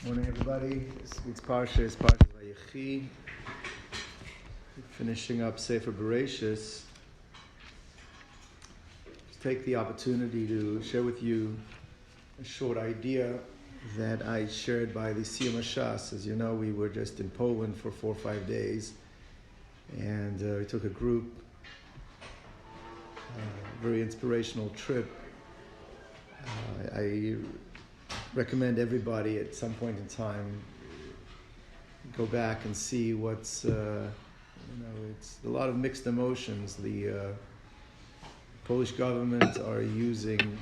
Morning, everybody. This week's Parsha is Parsha Vayechi. Finishing up Sefer Bereshis. Take the opportunity to share with you a short idea that I shared by the Siyum Shas. As you know, we were just in Poland for 4 or 5 days, and we took a group, very inspirational trip. I recommend everybody at some point in time go back and see what's, it's a lot of mixed emotions. The Polish government are using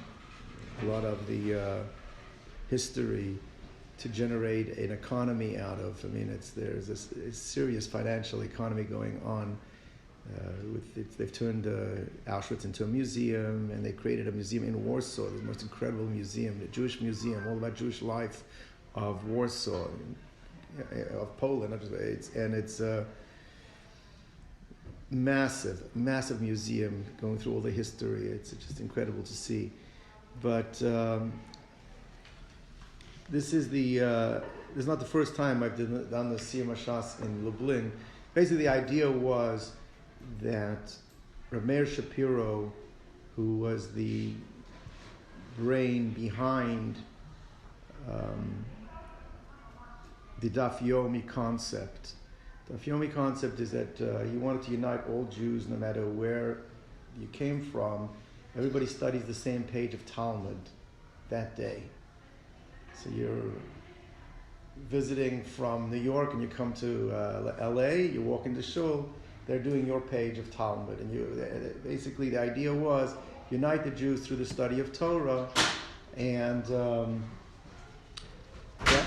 a lot of the history to generate an economy out of. There's a serious financial economy going on. They've turned Auschwitz into a museum, and they created a museum in Warsaw, the most incredible museum, the Jewish museum, all about Jewish life of Warsaw, of Poland. It's a massive museum going through all the history. It's just incredible to see. But this is not the first time I've done the Siyum Shas in Lublin. Basically, the idea was that Rabbi Shapiro, who was the brain behind the Daf Yomi concept. The Daf Yomi concept is that he wanted to unite all Jews, no matter where you came from. Everybody studies the same page of Talmud that day. So you're visiting from New York and you come to LA, you walk into shul, they're doing your page of Talmud. And basically the idea was unite the Jews through the study of Torah. And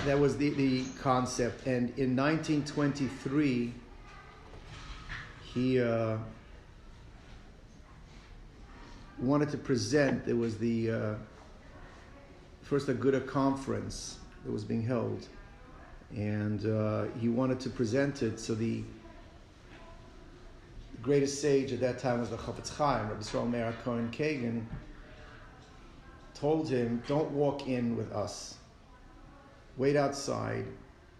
that was the concept. And in 1923, he wanted to present, there was the first Aguda conference that was being held. And he wanted to present it, so the greatest sage at that time was the Chafetz Chaim, Rabbi Yisrael Meir Cohen Kagan, told him, don't walk in with us. Wait outside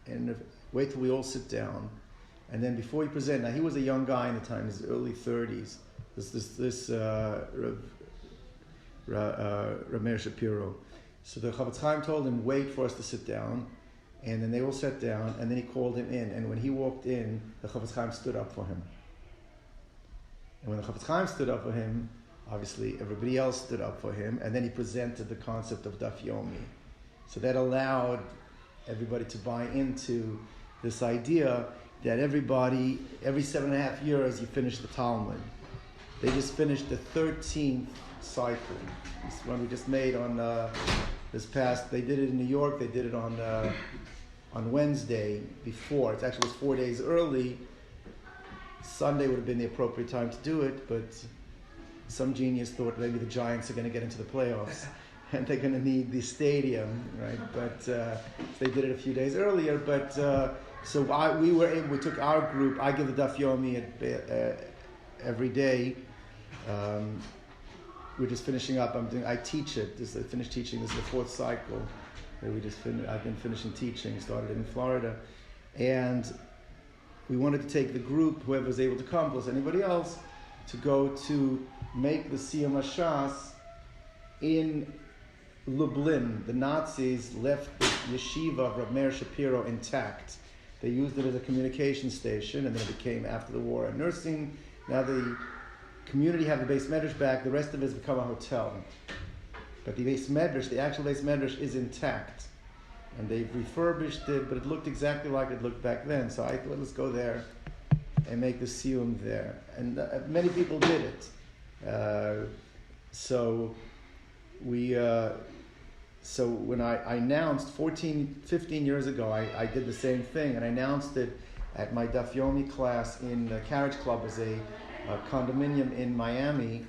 and wait till we all sit down. And then before you present, now he was a young guy in the time, in his early 30s, this Rabbi Shapiro. So the Chafetz Chaim told him, wait for us to sit down. And then they all sat down, and then he called him in. And when he walked in, the Chafetz Chaim stood up for him. And when the Chafetz Chaim stood up for him, obviously everybody else stood up for him, and then he presented the concept of Daf Yomi. So that allowed everybody to buy into this idea that everybody, every 7.5 years, you finish the Talmud. They just finished the 13th cycle. This one we just made on this past, they did it in New York, they did it on Wednesday before. It actually was 4 days early. Sunday would have been the appropriate time to do it, but some genius thought maybe the Giants are going to get into the playoffs and they're going to need the stadium, right? But they did it a few days earlier. But we took our group. I give the Daf Yomi every day. We're just finishing up. I teach it. I finished teaching. This is the 4th cycle. I've been finishing teaching. Started in Florida, and we wanted to take the group, whoever was able to come, plus anybody else, to go to make the Siyum Shas in Lublin. The Nazis left the yeshiva of Rabbi Meir Shapiro intact. They used it as a communication station, and then it became, after the war, a nursing. Now the community have the Beis Medrash back. The rest of it has become a hotel. But the Beis Medrash, the actual Beis Medrash, is intact. And they've refurbished it, but it looked exactly like it looked back then. So I thought, let's go there and make the Siyum there. And many people did it. So when I announced 15 years ago, I did the same thing, and I announced it at my Daf Yomi class in the Carriage Club as a condominium in Miami.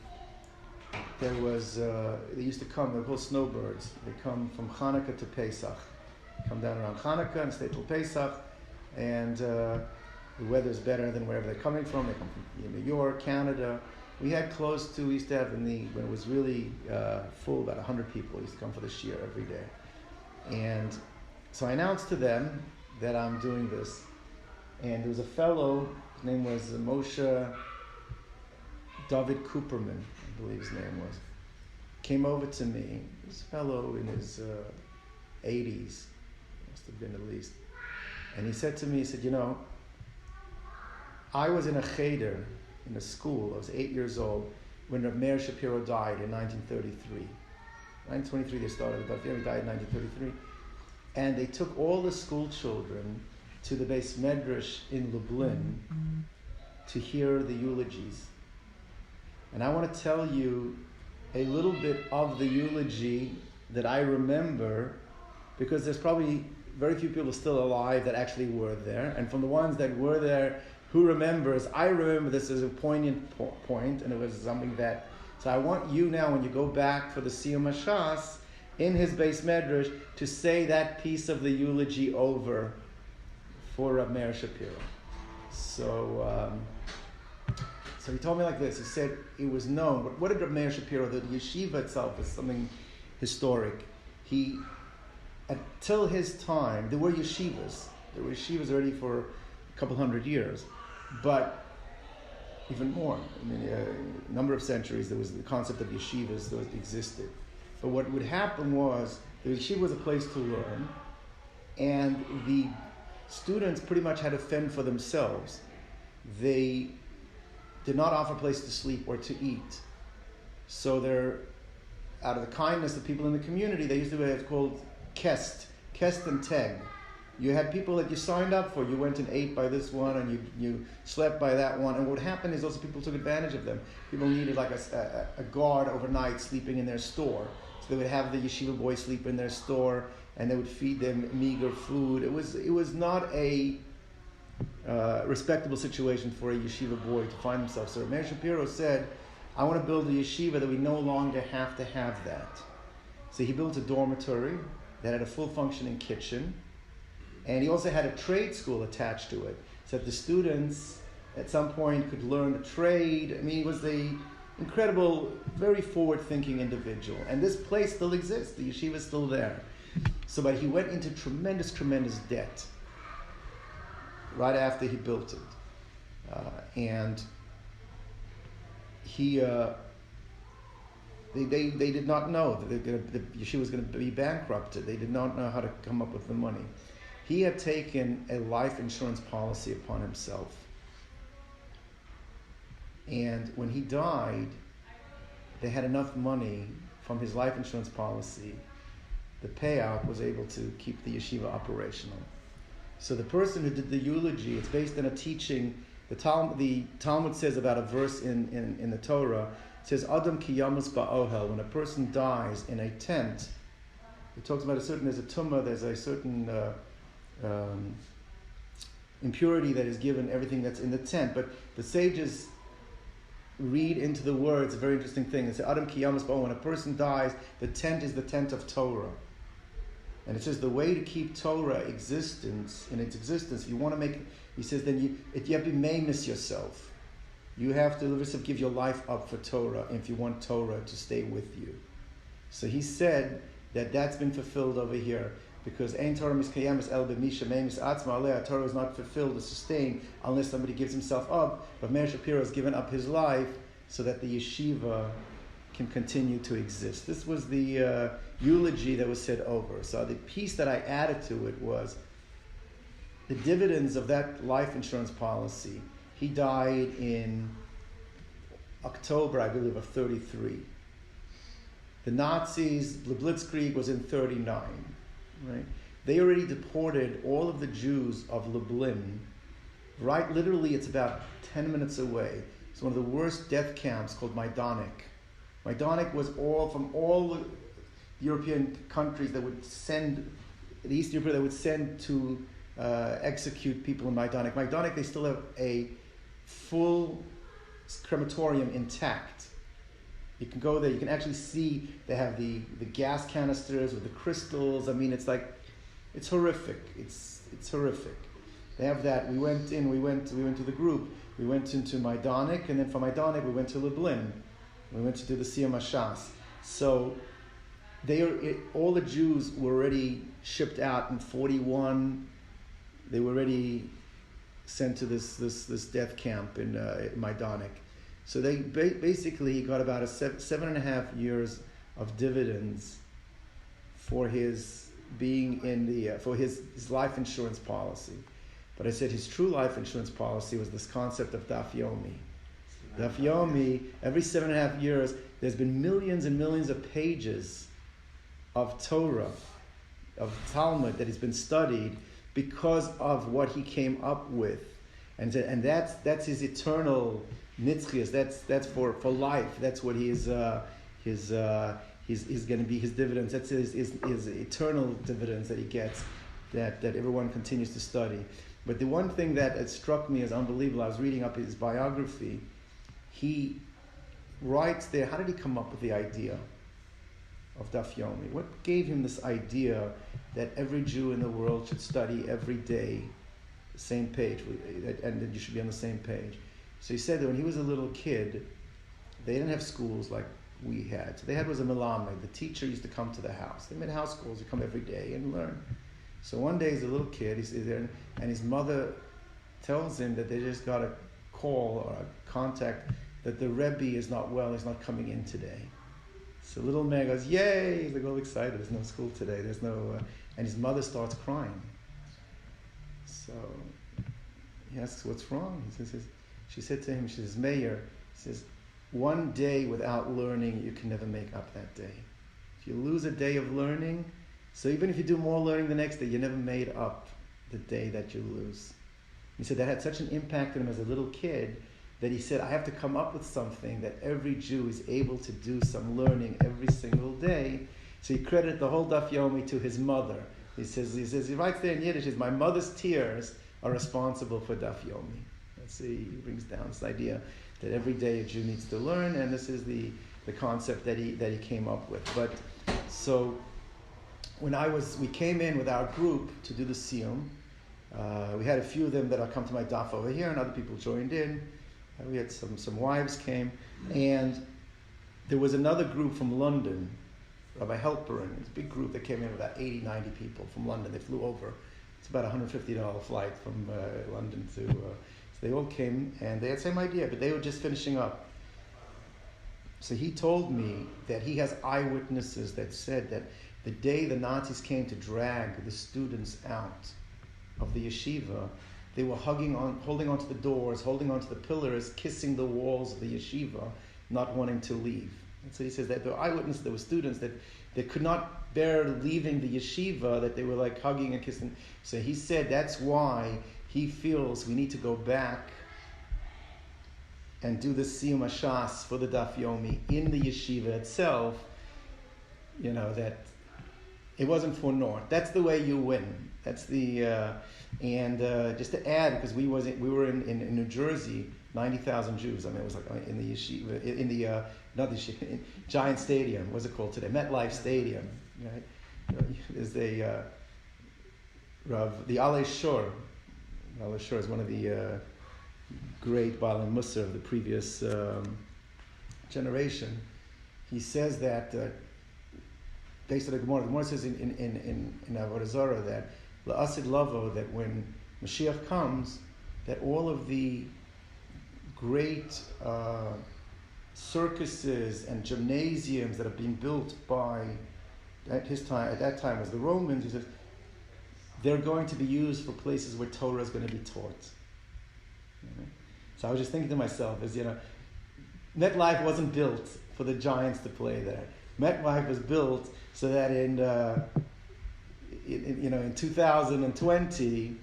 There was, they used to come, they're called snowbirds. They come from Hanukkah to Pesach. Come down around Hanukkah and stay till Pesach, and the weather's better than wherever they're coming from. They come from New York, Canada. We used to have when it was really full, about 100 people used to come for the shiur every day. And So I announced to them that I'm doing this. And there was a fellow, his name was Moshe David Cooperman, I believe his name was. Came over to me, this fellow in his 80s, must have been at least. And he said to me, he said, I was in a cheder, in a school, I was 8 years old, when Rabbi Meir Shapiro died in 1933. 1923 they started, but he died in 1933. And they took all the school children to the Beis Medrash in Lublin to hear the eulogies. And I want to tell you a little bit of the eulogy that I remember, because there's probably very few people still alive that actually were there. And from the ones that were there, who remembers, I remember this as a poignant point, and it was something that, so I want you now, when you go back for the Siyum HaShas, in his Beis Medrash, to say that piece of the eulogy over for Rabbi Meir Shapiro. So he told me like this. He said it was known. What did Rabbi Meir Shapiro, the yeshiva itself is something historic. Until his time, there were yeshivas. There were yeshivas already for a couple hundred years. But even more, a number of centuries, there was the concept of yeshivas that existed. But what would happen was, the yeshiva was a place to learn, and the students pretty much had to fend for themselves. They did not offer a place to sleep or to eat. So out of the kindness of people in the community, they used to do what it's called kest and teg. You had people that you signed up for. You went and ate by this one, and you slept by that one. And what happened is also people took advantage of them. People needed like a guard overnight sleeping in their store. So they would have the yeshiva boy sleep in their store, and they would feed them meager food. It was not a respectable situation for a yeshiva boy to find himself. So Meir Shapiro said, I want to build a yeshiva that we no longer have to have that. So he built a dormitory that had a full functioning kitchen, and he also had a trade school attached to it, so that the students at some point could learn a trade. He was an incredible, very forward-thinking individual. And this place still exists. The yeshiva is still there. But he went into tremendous, tremendous debt right after he built it. And they did not know that the yeshiva was going to be bankrupted. They did not know how to come up with the money. He had taken a life insurance policy upon himself. And when he died, they had enough money from his life insurance policy. The payout was able to keep the yeshiva operational. So the person who did the eulogy, it's based on a teaching. The Talmud says about a verse in the Torah. It says, Adam ki yamus ba'ohel. When a person dies in a tent, it talks about there's a tumah, there's a certain impurity that is given everything that's in the tent. But the sages read into the words a very interesting thing. They say, Adam ki yamus ba'ohel. When a person dies, the tent is the tent of Torah. And it says the way to keep Torah in its existence, if you want to make, he says, then you have to maimis yourself. You have to give your life up for Torah if you want Torah to stay with you. So he said that that's been fulfilled over here, because Ein Torah miskayamis el b'misha meimis atzma aleh. Torah is not fulfilled or sustained unless somebody gives himself up. But Meir Shapiro has given up his life so that the yeshiva can continue to exist. This was the eulogy that was said over. So the piece that I added to it was the dividends of that life insurance policy. He died in October, I believe, of 33. The Nazis, the Blitzkrieg was in 39, right? They already deported all of the Jews of Lublin. Right, literally, it's about 10 minutes away. It's one of the worst death camps called Majdanek. Majdanek was from all the European countries that would send, the East Europe that would send to execute people in Majdanek. Majdanek, they still have a full crematorium intact. You can go there, you can actually see they have the gas canisters with the crystals. It's horrific. It's horrific. They have that. We went to the group. We went into Majdanek, and then from Majdanek we went to Lublin. We went to do the Siyum HaShas. So all the Jews were already shipped out in 41. They were already sent to this death camp in Majdanek. So they basically got about 7.5 years of dividends for his being in for his life insurance policy. But I said his true life insurance policy was this concept of Daf Yomi. Daf Yomi, every 7.5 years, there's been millions and millions of pages of Torah, of Talmud that has been studied because of what he came up with. And that's his eternal nitzchias. That's for life. That's what he's going to be his dividends. That's his eternal dividends that he gets, that everyone continues to study. But the one thing that struck me as unbelievable, I was reading up his biography. He writes there, how did he come up with the idea of Daf Yomi? What gave him this idea that every Jew in the world should study every day the same page, and that you should be on the same page? So he said that when he was a little kid, they didn't have schools like we had. So they had was a melamed. The teacher used to come to the house. They made house schools. You come every day and learn. So one day, as a little kid, he's there, and his mother tells him that they just got a call or a contact that the Rabbi is not well. He's not coming in today. So little man goes, "Yay!" He's like all excited. There's no school today. There's no, and his mother starts crying. So he asks, "What's wrong?" She said to him, she says, "Meir," says, "one day without learning, you can never make up that day. If you lose a day of learning, so even if you do more learning the next day, you never made up the day that you lose." He said that had such an impact on him as a little kid that he said, I have to come up with something that every Jew is able to do some learning every single day. So he credited the whole Daf Yomi to his mother. He writes there in Yiddish, my mother's tears are responsible for Daf Yomi. He brings down this idea that every day a Jew needs to learn, and this is the concept that he came up with. But so when we came in with our group to do the Siyum, we had a few of them that had come to my daf over here, and other people joined in. We had some wives came, and there was another group from London, Rabbi Helperin. It's a big group that came in with about 80, 90 people from London. They flew over. It's about a $150 flight from London to... so they all came, and they had the same idea, but they were just finishing up. So he told me that he has eyewitnesses that said that the day the Nazis came to drag the students out of the yeshiva, they were holding onto the doors, holding onto the pillars, kissing the walls of the yeshiva, not wanting to leave. And so he says that there were eyewitnesses, there were students that they could not bear leaving the yeshiva, that they were like hugging and kissing. So he said that's why he feels we need to go back and do the Siyum HaShas for the Daf Yomi in the yeshiva itself, that it wasn't for naught. That's the way you win. That's the... just to add, because we were in New Jersey, 90,000 Jews. I mean, it was like in the yeshiva, not the yeshiva, in Giant Stadium. What's it called today? MetLife Stadium, right? There's the Alei Shor. Alei Shor is one of the great Baalei Musar of the previous generation. He says that based on the Gemara says in Avodah Zarah that La'asid Lavo, that when Mashiach comes, that all of the great circuses and gymnasiums that have been built by at that time was the Romans, he says, they're going to be used for places where Torah is going to be taught. So I was just thinking to myself, MetLife wasn't built for the Giants to play there. MetLife was built so that in 2020,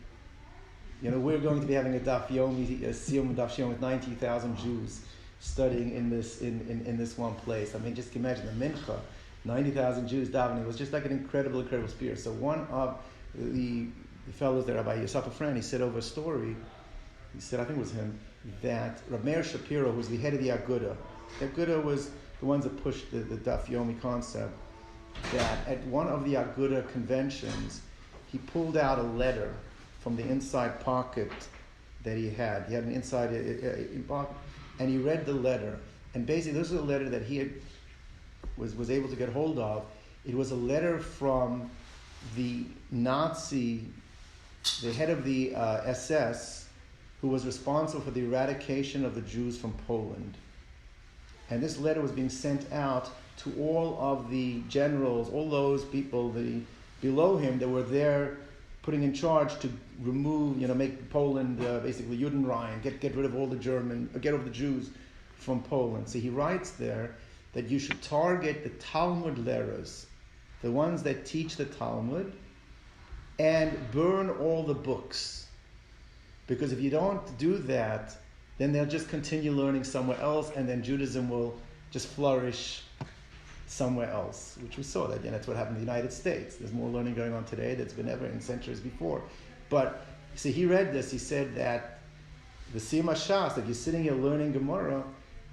we're going to be having a Daf Yomi, a Siyum Daf Yomi with 90,000 Jews studying in this one place. I mean, just imagine the Mincha, 90,000 Jews davening. It was just like an incredible spirit. So one of the fellows there, Rabbi Issachar, he said over a story. He said, I think it was him, that Rabbi Meir Shapiro, who was the head of the Aguda. The Aguda was the ones that pushed the Daf Yomi concept. That at one of the Aguda conventions, he pulled out a letter from the inside pocket that he had. He had an inside pocket, and he read the letter. And basically, this was a letter that he was able to get hold of. It was a letter from the Nazi, the head of the SS, who was responsible for the eradication of the Jews from Poland. And this letter was being sent out to all of the generals, all those people below him that were there putting in charge to remove, make Poland basically Judenrein, get rid of all the get rid of the Jews from Poland. So he writes there that you should target the Talmud learers, the ones that teach the Talmud, and burn all the books. Because if you don't do that, then they'll just continue learning somewhere else, and then Judaism will just flourish somewhere else, which we saw that. That's what happened in the United States. There's more learning going on today that's been ever in centuries before. But, see, he read this, he said that the Sima Shas, that you're sitting here learning Gemara,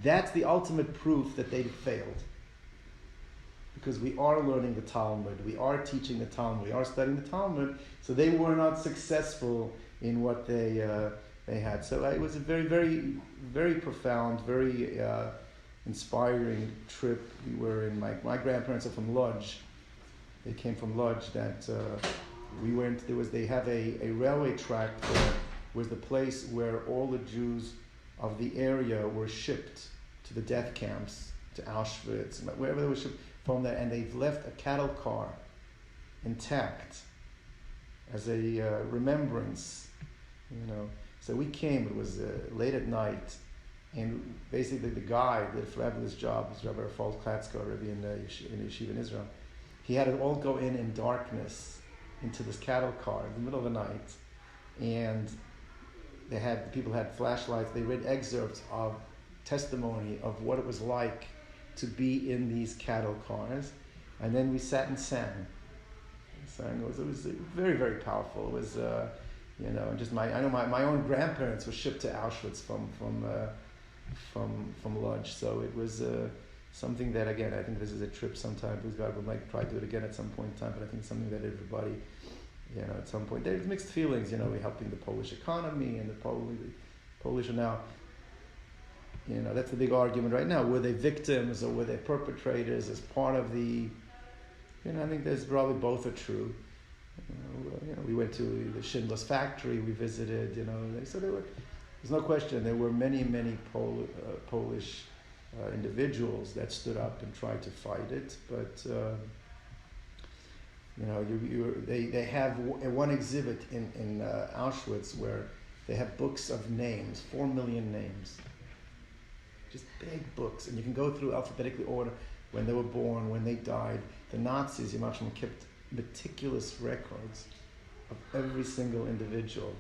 that's the ultimate proof that they failed. Because we are learning the Talmud, we are teaching the Talmud, we are studying the Talmud, so they were not successful in what they had. So it was a very, very, very profound, very inspiring trip. We were in, my grandparents are from Lodz. They came from Lodz. That we went. They have a railway track there. Was the place where all the Jews of the area were shipped to the death camps, to Auschwitz, wherever they were shipped from there, and they've left a cattle car intact as a remembrance. So we came. It was late at night. And basically the guy did a fabulous job, was Rabbi Rafal Klatzko, Rabbi in Yeshiva in Israel. He had it all go in darkness into this cattle car in the middle of the night. And people had flashlights. They read excerpts of testimony of what it was like to be in these cattle cars. And then we sat and sang. It was very, very powerful. It was, just I know my own grandparents were shipped to Auschwitz from Lodz, so it was something that, again, I think this is a trip sometime, because God would like try to do it again at some point in time, but I think it's something that everybody, at some point, there's mixed feelings, we're helping the Polish economy, and the Polish are now, that's the big argument right now, were they victims or were they perpetrators as part of the, I think there's probably both are true. We went to the Schindler's factory, we visited, so there were, there's no question, there were many, many Polish individuals that stood up and tried to fight it. But they have one exhibit in Auschwitz where they have books of names, 4 million names, just big books, and you can go through alphabetically order when they were born, when they died. The Nazis, Yamashim, kept meticulous records of every single individual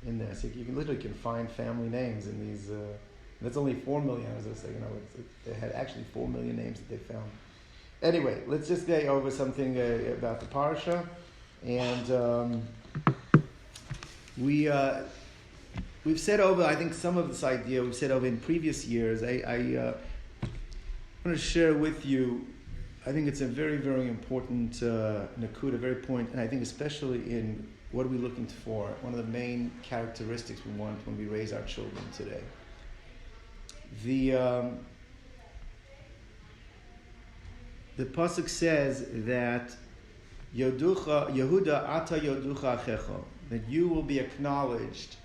in there. So you can literally find family names in these. That's only 4 million, as I say. They had actually 4 million names that they found. Anyway, let's just go over something about the parsha, and we've said over, I think, some of this idea we've said over in previous years. I want to share with you. I think it's a very, very important nakuda, very point, and I think especially in what are we looking for? One of the main characteristics we want when we raise our children today. The pasuk says that Yehuda ata yoducha achecha, that you will be acknowledged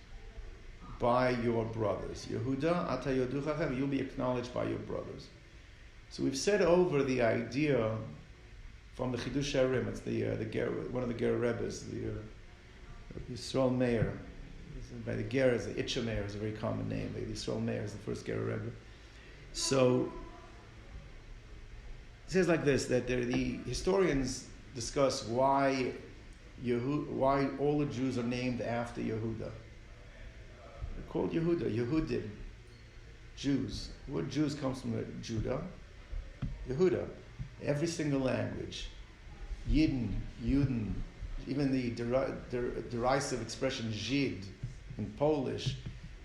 by your brothers. Yehuda ata yoducha achecha, you'll be acknowledged by your brothers. So we've said over the idea from the Chidush Harim. It's one of the Ger Rebbes, the Yisrael Meir. By the Geras, the Itcha Meir is a very common name. The Yisrael Meir is the first Ger Rebbe. So it says like this, that the historians discuss why all the Jews are named after Yehuda. They're called Yehuda, Yehudim, Jews. The word Jews comes from Judah, Yehuda. Every single language, Yidden, Juden, even the derisive expression Żyd in Polish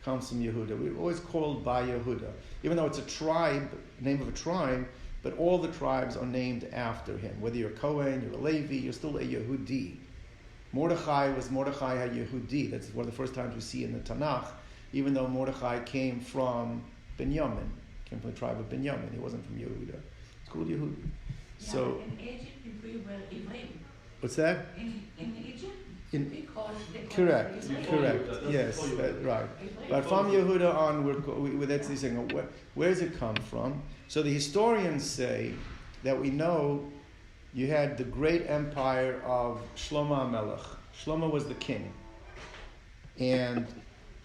comes from Yehuda. We're always called by Yehuda, even though it's a tribe, name of a tribe, but all the tribes are named after him. Whether you're a Kohen, you're a Levi, you're still a Yehudi. Mordechai was Mordechai HaYehudi. That's one of the first times we see in the Tanakh, even though Mordechai came from Binyamin, came from the tribe of Binyamin. He wasn't from Yehuda. It's called Yehudi. So in Egypt, we were Ephraim. what's that? In Egypt, they call Correct, Ephraim. yes, right. But from Yehuda on, that's the saying. Where does it come from? So the historians say that we know you had the great empire of Shlomo HaMelech. Shlomo was the king, and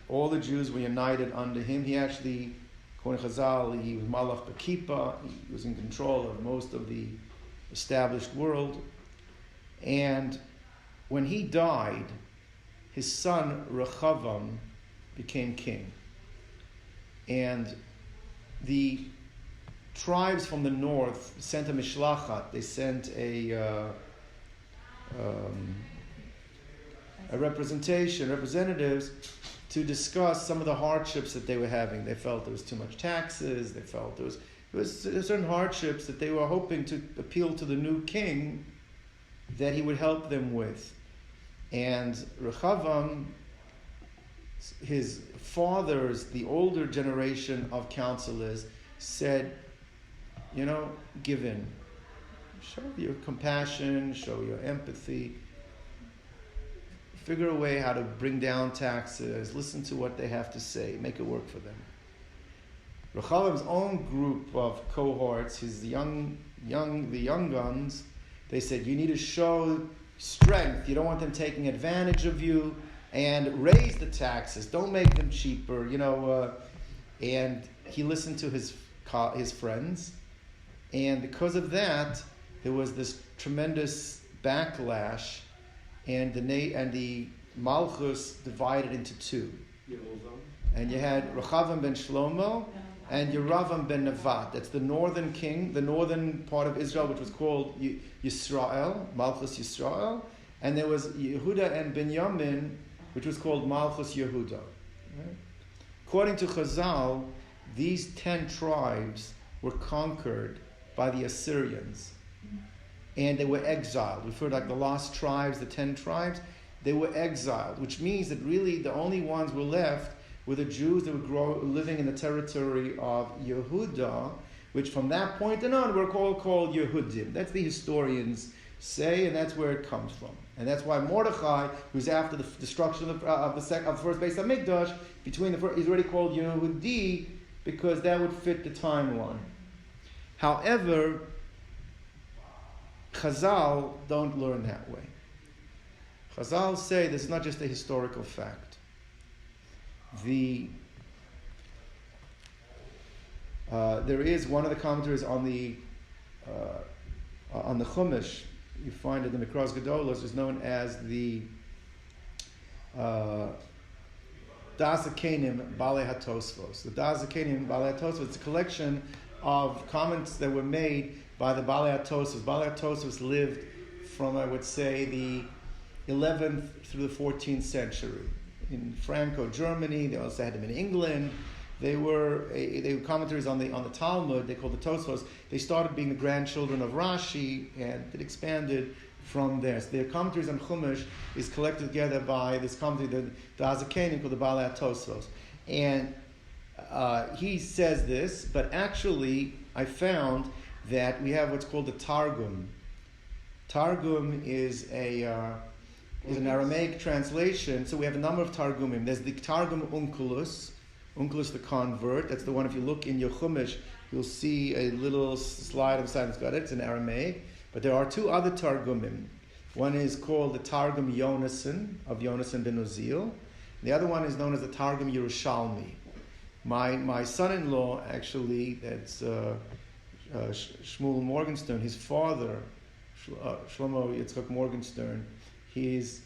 all the Jews were united under him. He actually, according to Chazal, he was Malach B'Kippah. He was in control of most of the established world. And when he died, his son Rechavam became king. And the tribes from the north sent a mishlichat. They sent a representatives to discuss some of the hardships that they were having. They felt there was too much taxes. They felt there was certain hardships that they were hoping to appeal to the new king that he would help them with. And Rechavam, his fathers, the older generation of counselors, said, give in. Show your compassion, show your empathy. Figure a way how to bring down taxes, listen to what they have to say, make it work for them. Rechavam's own group of cohorts, the young guns, they said, you need to show strength. You don't want them taking advantage of you, and raise the taxes. Don't make them cheaper, and he listened to his friends, and because of that, there was this tremendous backlash, and the Malchus divided into two. And you had Rechavam ben Shlomo and Yeravam ben Nevat. That's the northern king, the northern part of Israel, which was called Yisrael, Malchus Yisrael. And there was Yehuda and Binyamin, which was called Malchus Yehuda. Right? According to Chazal, these 10 tribes were conquered by the Assyrians. And they were exiled. We've heard like the lost tribes, the 10 tribes. They were exiled, which means that really the only ones were left were the Jews that were living in the territory of Yehuda, which from that point on were called Yehudim. That's the historians say, and that's where it comes from. And that's why Mordechai, who's after the destruction of the first Beis HaMikdash, he's already called Yehudi, because that would fit the timeline. However, Chazal don't learn that way. Chazal say this is not just a historical fact. There is one of the commentaries on the Chumash. You find it in the Mikras Gedolos, is known as the Das HaKenim Balei HaTosfos. The Das HaKenim Balei HaTosfos is a collection of comments that were made by the Balei HaTosfos. Balei HaTosfos lived from, I would say, the 11th through the 14th century. In Franco, Germany. They also had them in England. They were commentaries on the Talmud. They called the Tosfos. They started being the grandchildren of Rashi, and it expanded from there. So their commentaries on Chumash is collected together by this commentary, the Azakanim, called the Balei Tosfos. And he says this, but actually I found that we have what's called the Targum. Targum is an Aramaic translation, so we have a number of Targumim. There's the Targum Onkelos the convert. That's the one, if you look in your Chumash, you'll see a little slide of side that's got it. It's in Aramaic. But there are 2 other Targumim. One is called the Targum Yonasan, of Yonasan ben Uziel. The other one is known as the Targum Yerushalmi. My son-in-law, actually, that's Shmuel Morgenstern, his father, Shlomo Yitzchak Morgenstern, he's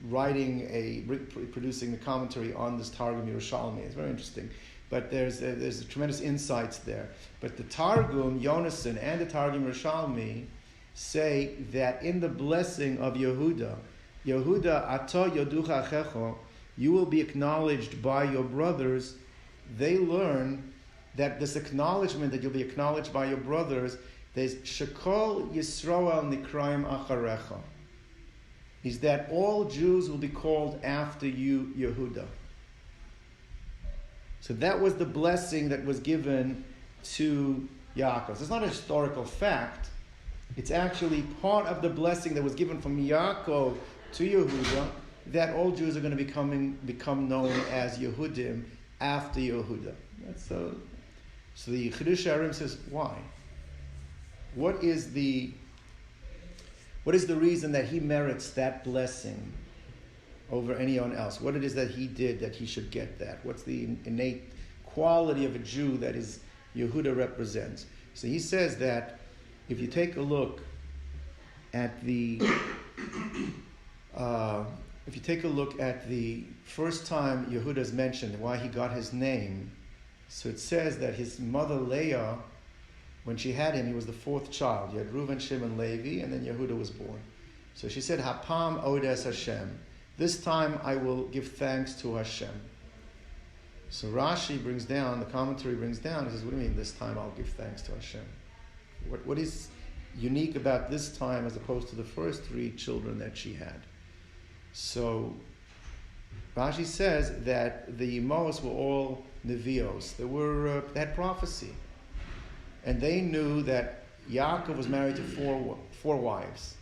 producing the commentary on this Targum Yerushalmi. It's very interesting. But there's a tremendous insights there. But the Targum, Yonasan, and the Targum Yerushalmi say that in the blessing of Yehuda, Ato Yoducha Achecho, you will be acknowledged by your brothers. They learn that this acknowledgement, that you'll be acknowledged by your brothers, there's Shekol Yisroel Nikraim Acharecha, is that all Jews will be called after you, Yehuda. So that was the blessing that was given to Yaakov. It's not a historical fact, It's actually part of the blessing that was given from Yaakov to Yehuda, that all Jews are going to become known as Yehudim after Yehuda. So the Chidush Harim says, why? What is the reason that he merits that blessing over anyone else? What it is that he did that he should get that? What's the innate quality of a Jew that is Yehuda represents? So he says that if you take a look at the first time Yehuda is mentioned, why he got his name, so it says that his mother Leah, when she had him, he was the fourth child. You had Reuven, Shimon, Levi, and then Yehuda was born. So she said, Hapam Odes Hashem. This time I will give thanks to Hashem. So Rashi brings down, the commentary brings down, he says, what do you mean this time I'll give thanks to Hashem? What is unique about this time as opposed to the first three children that she had? So Rashi says that the Imos were all Nevios. They had prophecy. And they knew that Yaakov was married to four wives.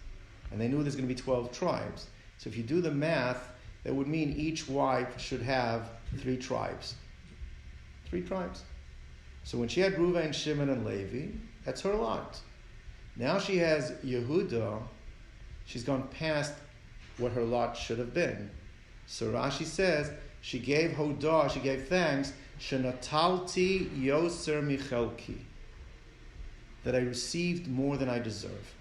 And they knew there's going to be 12 tribes. So if you do the math, that would mean each wife should have 3 tribes. 3 tribes. So when she had Reuven, Shimon, and Levi, that's her lot. Now she has Yehuda. She's gone past what her lot should have been. So Rashi says, she gave Hodah, she gave thanks, Shenatalti Yoser Michelki, that I received more than I deserve.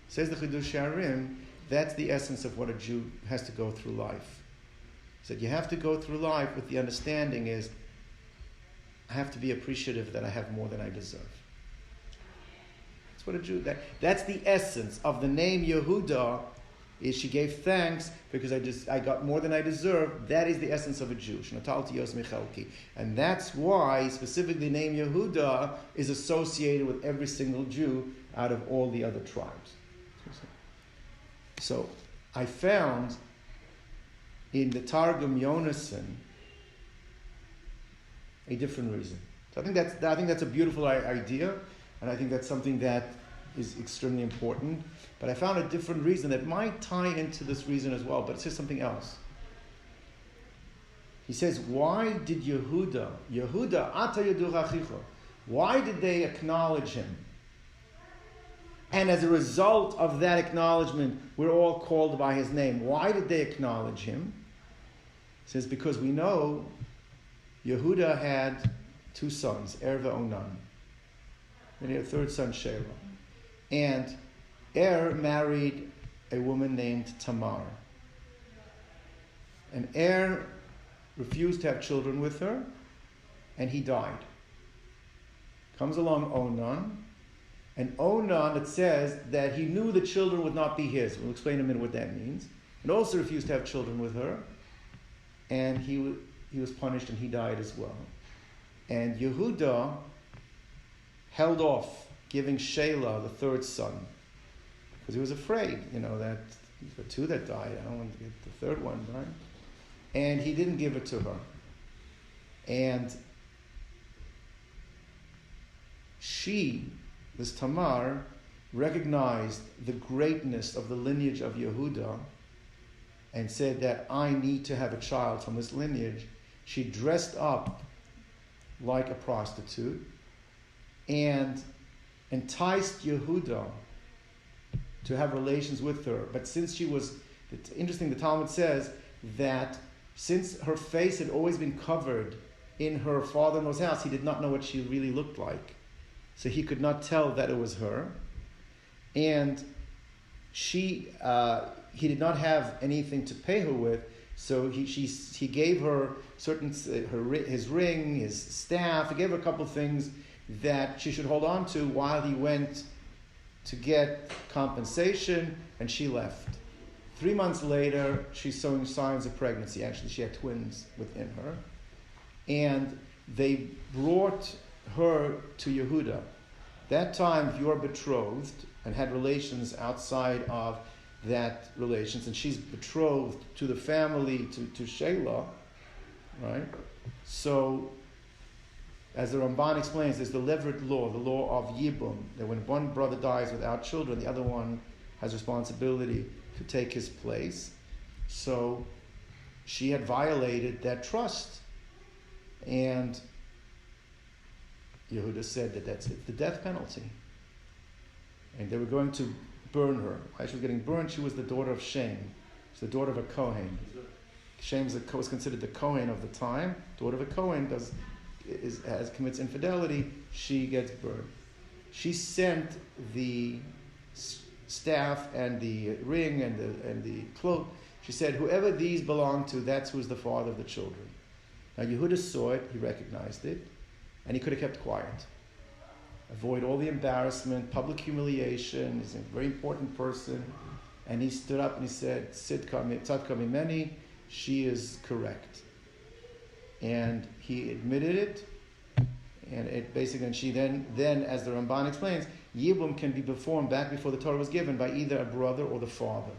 Says the Chidush Harim, that's the essence of what a Jew has to go through life. He said, you have to go through life with the understanding is, I have to be appreciative that I have more than I deserve. That's what a Jew, that's the essence of the name Yehuda, is she gave thanks because I got more than I deserve. That is the essence of a Jew. And that's why specifically the name Yehuda is associated with every single Jew out of all the other tribes. So I found in the Targum Yonason a different reason. So I think that's a beautiful idea, and I think that's something that is extremely important. But I found a different reason that might tie into this reason as well, but it says something else. He says, why did Yehuda, Ata Yeduch Achicha, why did they acknowledge him? And as a result of that acknowledgement, we're all called by his name. Why did they acknowledge him? He says, because we know Yehuda had 2 sons, Er ve'Onan. And he had a 3rd son, Shelah. And Er married a woman named Tamar. And Er refused to have children with her, and he died. Comes along Onan, and Onan, it says that he knew the children would not be his. We'll explain in a minute what that means. And also refused to have children with her, and he was punished and he died as well. And Yehuda held off giving Shelah the 3rd son, because he was afraid, that the 2 that died, I don't want to get the 3rd one, right? And he didn't give it to her. And she, this Tamar, recognized the greatness of the lineage of Yehuda and said that I need to have a child from this lineage. She dressed up like a prostitute and enticed Yehuda to have relations with her. But since she was, interesting, the Talmud says that since her face had always been covered in her father-in-law's house, he did not know what she really looked like. So he could not tell that it was her. And he did not have anything to pay her with, so he gave her his ring, his staff. He gave her a couple of things that she should hold on to while he went to get compensation, and she left. 3 months later, she's showing signs of pregnancy. Actually, she had twins within her. And they brought her to Yehuda. That time, if you are betrothed and had relations outside of that relations, and she's betrothed to the family, to Shelah, right? So as the Ramban explains, there's the Levrit law, the law of Yibum, that when one brother dies without children, the other one has responsibility to take his place. So she had violated that trust. And Yehuda said that that's it, the death penalty. And they were going to burn her. Why she was getting burned? She was the daughter of Shem. She's the daughter of a Kohen. Shem was considered the Kohen of the time. Daughter of a Kohen commits infidelity. She gets burned. She sent the staff and the ring and the cloak. She said, whoever these belong to, that's who's the father of the children. Now Yehuda saw it, he recognized it, and he could have kept quiet. Avoid all the embarrassment, public humiliation. He's a very important person. And he stood up and he said, Tzadka mimeni, she is correct. And he admitted it. And it basically, and she then, as the Ramban explains, Yibum can be performed back before the Torah was given by either a brother or the father.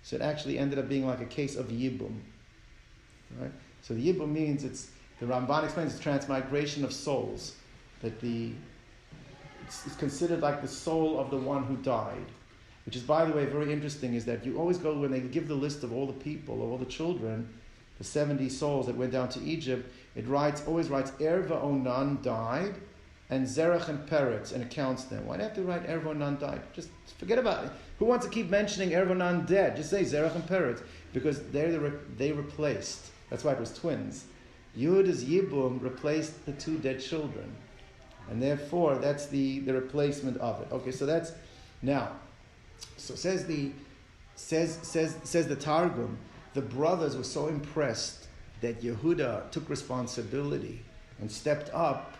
So it actually ended up being like a case of Yibum. Right? So the Yibum means the Ramban explains it's transmigration of souls. That it's considered like the soul of the one who died. Which is, by the way, very interesting, is that you always go, when they give the list of all the people, of all the children, the 70 souls that went down to Egypt, it always writes, Erva Onan died, and Zerach and Peretz, and it counts them. Why do you have to write Erva Onan died? Just forget about it. Who wants to keep mentioning Erva Onan dead? Just say Zerach and Peretz, because they replaced. That's why it was twins. Yehuda's Yibum replaced the 2 dead children. And therefore, that's the replacement of it. Okay, so that's, now, so says the Targum, the brothers were so impressed that Yehuda took responsibility and stepped up.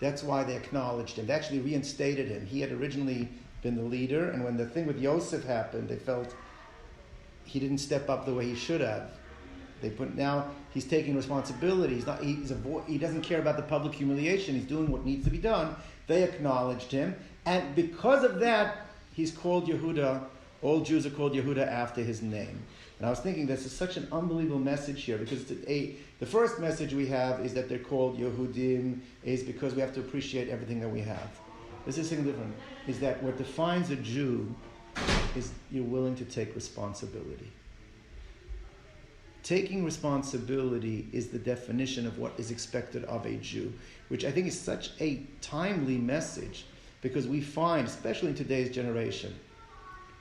That's why they acknowledged him. They actually reinstated him. He had originally been the leader, and when the thing with Yosef happened, they felt he didn't step up the way he should have. Now he's taking responsibility. He doesn't care about the public humiliation. He's doing what needs to be done. They acknowledged him, and because of that, he's called Yehuda. All Jews are called Yehuda after his name. And I was thinking this is such an unbelievable message here, because the first message we have is that they're called Yehudim, is because we have to appreciate everything that we have. This is something different. Is that what defines a Jew is you're willing to take responsibility. Taking responsibility is the definition of what is expected of a Jew, which I think is such a timely message, because we find, especially in today's generation,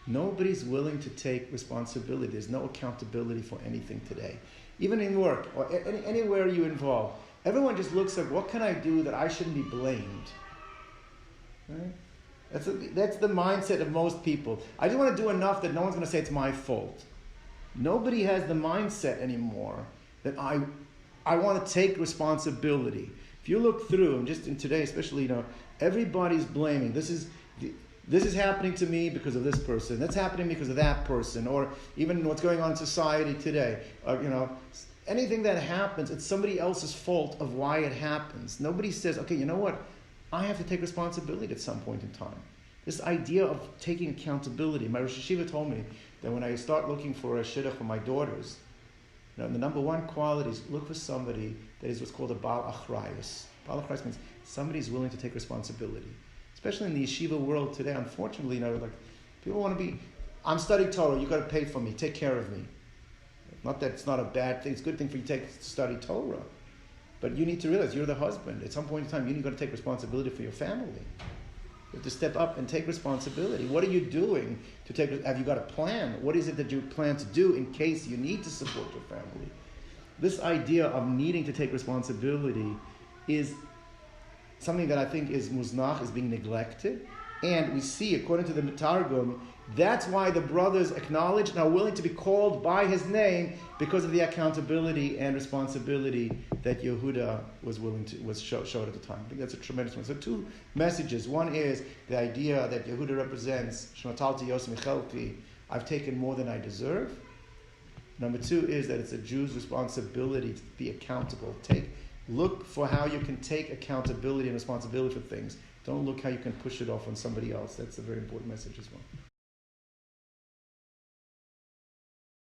nobody's willing to take responsibility. There's no accountability for anything today. Even in work or anywhere you involve, everyone just looks at, what can I do that I shouldn't be blamed? Right? That's the mindset of most people. I just want to do enough that no one's going to say it's my fault. Nobody has the mindset anymore that I want to take responsibility. If you look through, and just in today especially, everybody's blaming. This is happening to me because of this person. That's happening because of that person. Or even what's going on in society today. Anything that happens, it's somebody else's fault of why it happens. Nobody says, okay, you know what? I have to take responsibility at some point in time. This idea of taking accountability. My Rosh Hashiva told me that when I start looking for a shidduch for my daughters, the number one quality is look for somebody that is what's called a Baal Achrayus. Baal Achrayus means somebody is willing to take responsibility. Especially in the yeshiva world today, unfortunately, people want to be, I'm studying Torah, you got to pay for me, take care of me. Not that it's not a bad thing, it's a good thing for you to study Torah. But you need to realize you're the husband. At some point in time, you've got to take responsibility for your family. You have to step up and take responsibility. What are you doing have you got a plan? What is it that you plan to do in case you need to support your family? This idea of needing to take responsibility is something that I think is muznach, is being neglected. And we see, according to the Targum, that's why the brothers acknowledge and are willing to be called by his name, because of the accountability and responsibility that Yehuda showed at the time. I think that's a tremendous one. So 2 messages. One is the idea that Yehuda represents Shmatalti Yos Michelti, I've taken more than I deserve. Number 2 is that it's a Jew's responsibility to be accountable. Look for how you can take accountability and responsibility for things. Don't look how you can push it off on somebody else. That's a very important message as well.